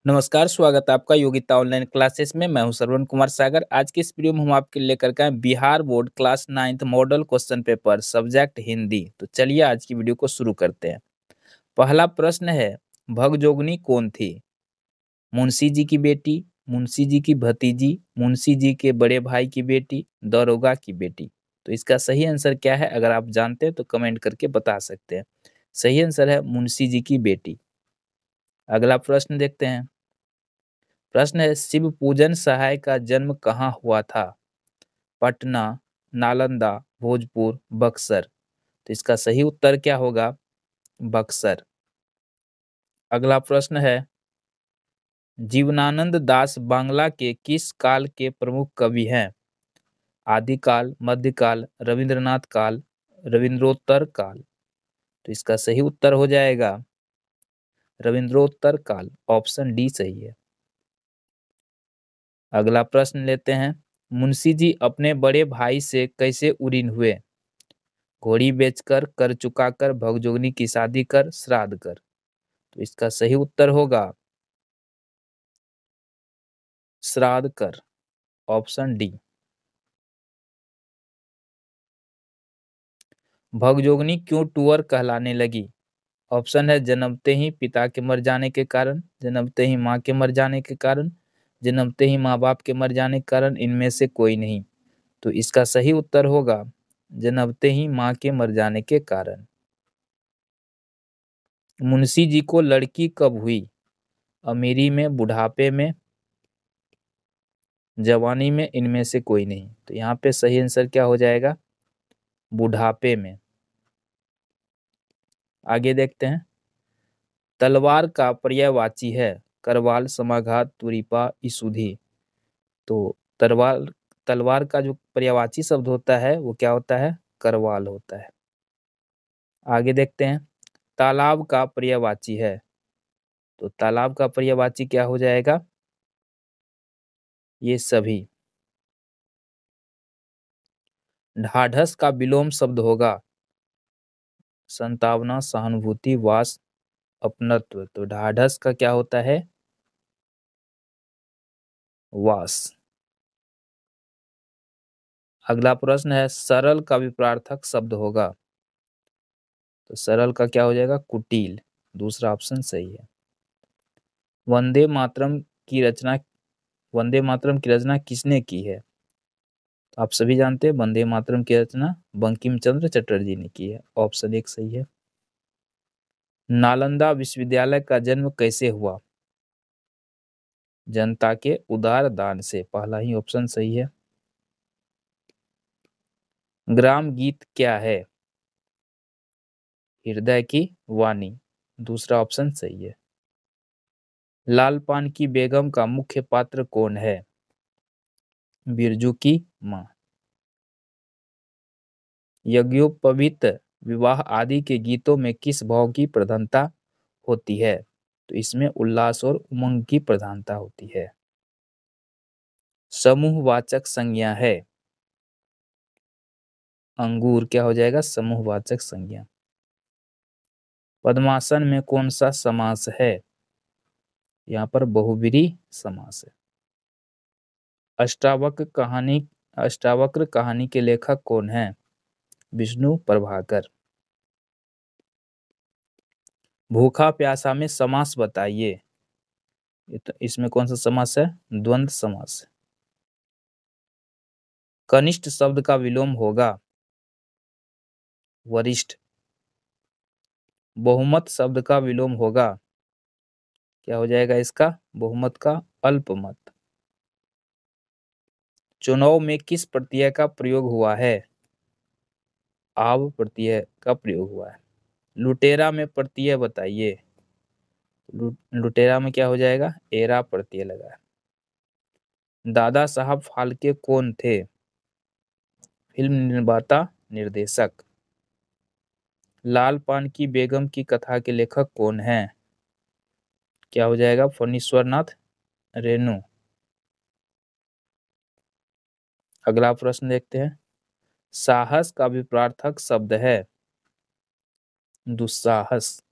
नमस्कार, स्वागत है आपका योगिता ऑनलाइन क्लासेस में। मैं हूं श्रवण कुमार सागर। आज की इस वीडियो में हम आपके लिए लेकर के आए Bihar board class 9th model question paper subject Hindi. तो चलिए आज की वीडियो को शुरू करते हैं। पहला प्रश्न है, भगजोगनी कौन थी? मुंशी जी की बेटी, मुंशी जी की भतीजी, मुंशी जी के बड़े भाई की बेटी, दरोगा की बेटी। तो इसका सही आंसर क्या है? अगर आप जानते हैं तो कमेंट करके बता सकते हैं। सही आंसर है मुंशी जी की बेटी। अगला प्रश्न देखते हैं। प्रश्न है, शिव पूजन सहाय का जन्म कहाँ हुआ था? पटना, नालंदा, भोजपुर, बक्सर। तो इसका सही उत्तर क्या होगा? बक्सर। अगला प्रश्न है, जीवनानंद दास बांग्ला के किस काल के प्रमुख कवि हैं? आदिकाल, मध्यकाल, रविंद्रनाथ काल, रविंद्रोत्तर काल। तो इसका सही उत्तर हो जाएगा रविंद्रोत्तर काल। ऑप्शन डी सही है। अगला प्रश्न लेते हैं। मुंशी जी अपने बड़े भाई से कैसे उरीन हुए? घोड़ी बेचकर, कर चुकाकर, भगजोगनी की शादी कर, श्राद्ध कर। तो इसका सही उत्तर होगा श्राद्ध कर। Option D. भगजोगनी क्यों टूअर कहलाने लगी? ऑप्शन है जन्मते ही पिता के मर जाने के कारण, जन्मते ही माँ के मर जाने के कारण, जन्मते ही माँ बाप के मर जाने के कारण, इनमें से कोई नहीं। तो इसका सही उत्तर होगा जन्मते ही माँ के मर जाने के कारण। मुंशी जी को लड़की कब हुई? अमीरी में, बुढ़ापे में, जवानी में, इनमें से कोई नहीं। तो यहाँ पे सही आंसर क्या हो जाएगा? बुढ़ापे में। आगे देखते हैं। तलवार का पर्यायवाची है करवाल, समाघात, तुरीपा, इशुधि। तो तलवार तलवार का जो पर्यायवाची शब्द होता है वो क्या होता है? करवाल होता है। आगे देखते हैं। तालाब का पर्यायवाची है, तो तालाब का पर्यायवाची क्या हो जाएगा? ये सभी। ढाढ़स का विलोम शब्द होगा संतावना, सहानुभूति, वास, अपनत्व। तो ढाढ़स का क्या होता है? वास। अगला प्रश्न है, सरल का विपरार्थक शब्द होगा, तो सरल का क्या हो जाएगा? कुटिल। दूसरा ऑप्शन सही है। वंदे मातरम की रचना वंदे मातरम की रचना किसने की है? तो आप सभी जानते हैं वंदे मातरम की रचना बंकिम चंद्र चटर्जी ने की है। ऑप्शन एक सही है। नालंदा विश्वविद्यालय का जन्म कैसे हुआ? जनता के उदार दान से। पहला ही ऑप्शन सही है। ग्राम गीत क्या है? हृदय की वाणी। दूसरा ऑप्शन सही है। लाल पान की बेगम का मुख्य पात्र कौन है? बिरजू की मां। यज्ञोपवीत विवाह आदि के गीतों में किस भाव की प्रधानता होती है? तो इसमें उल्लास और उमंग की प्रधानता होती है। समूहवाचक संज्ञा है। अंगूर क्या हो जाएगा? समूहवाचक संज्ञा। पद्मासन में कौन सा समास है? यहाँ पर बहुव्रीहि समास है। अष्टावक्र कहानी के लेखक कौन है? विष्णु प्रभाकर। भूखा प्यासा में समास बताइए। इसमें कौन सा समास है? द्वंद्व समास। कनिष्ठ शब्द का विलोम होगा वरिष्ठ। बहुमत शब्द का विलोम होगा, क्या हो जाएगा इसका? बहुमत का अल्पमत। चुनाव में किस प्रत्यय का प्रयोग हुआ है? आव प्रत्यय का प्रयोग हुआ है। लुटेरा में प्रत्यय बताइए। लुटेरा में क्या हो जाएगा? एरा प्रत्यय लगा है। दादा साहब फाल्के कौन थे? फिल्म निर्माता, निर्देशक। लाल पान की बेगम की कथा के लेखक कौन है? क्या हो जाएगा? फणीश्वरनाथ रेणु। अगला प्रश्न देखते हैं। साहस का विपरार्थक शब्द है दुस्साहस।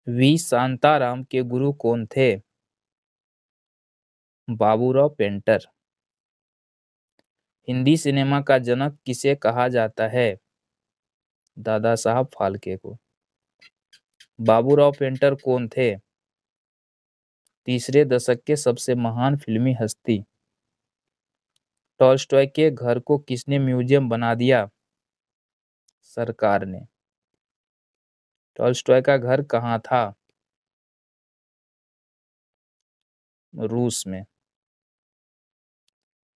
वी शांताराम के गुरु कौन थे? बाबूराव पेंटर। हिंदी सिनेमा का जनक किसे कहा जाता है? दादा साहब फाल्के को। बाबूराव पेंटर कौन थे? तीसरे दशक के सबसे महान फिल्मी हस्ती। टॉल्स्टॉय के घर को किसने म्यूजियम बना दिया? सरकार ने। टॉल्स्टॉय का घर कहाँ था? रूस में।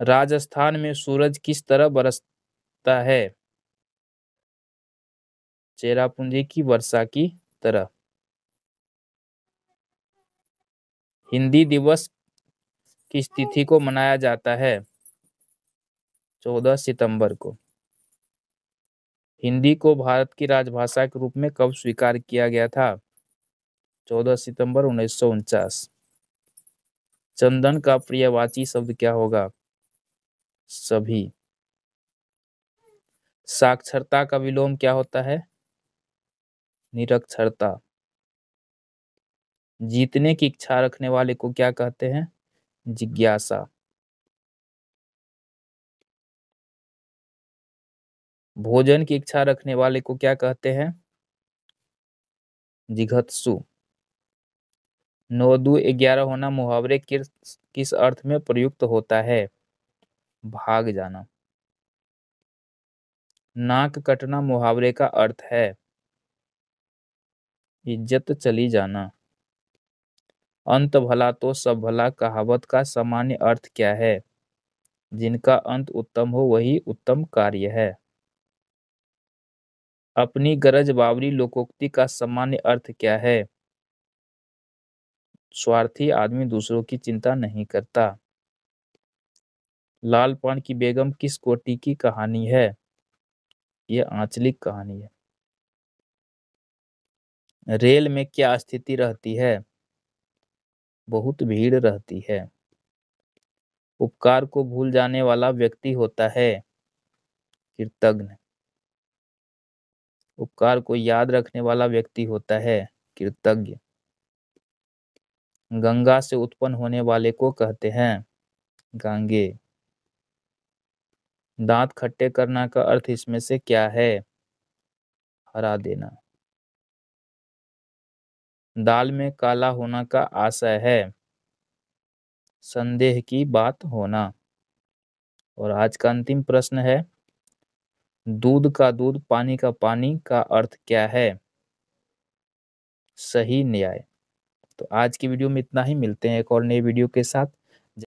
राजस्थान में सूरज किस तरह बरसता है? चेरापूंजी की वर्षा की तरह। हिंदी दिवस किस तिथि को मनाया जाता है? 14 सितंबर को। हिंदी को भारत की राजभाषा के रूप में कब स्वीकार किया गया था? 14 सितंबर 1949। चंदन का पर्यायवाची शब्द क्या होगा? सभी। साक्षरता का विलोम क्या होता है? निरक्षरता। जीतने की इच्छा रखने वाले को क्या कहते हैं? जिज्ञासा। भोजन की इच्छा रखने वाले को क्या कहते हैं? जिघत्सु। 9 2 11 होना मुहावरे किस अर्थ में प्रयुक्त होता है? भाग जाना। नाक कटना मुहावरे का अर्थ है? इज्जत चली जाना। अंत भला तो सब भला कहावत का सामान्य अर्थ क्या है? जिनका अंत उत्तम हो वही उत्तम कार्य है। अपनी गरज बावरी लोकोक्ति का सामान्य अर्थ क्या है? स्वार्थी आदमी दूसरों की चिंता नहीं करता। लाल पान की बेगम किस कोटि की कहानी है? यह आंचलिक कहानी है। रेल में क्या स्थिति रहती है? बहुत भीड़ रहती है। उपकार को भूल जाने वाला व्यक्ति होता है कृतज्ञ। उपकार को याद रखने वाला व्यक्ति होता है कृतज्ञ। गंगा से उत्पन्न होने वाले को कहते हैं गांगे। दांत खट्टे करना का अर्थ इसमें से क्या है? हरा देना। दाल में काला होना का आशय है संदेह की बात होना। और आज का अंतिम प्रश्न है, दूध का दूध पानी का पानी का अर्थ क्या है? सही न्याय। तो आज की वीडियो में इतना ही, मिलते हैं एक और नई वीडियो के साथ।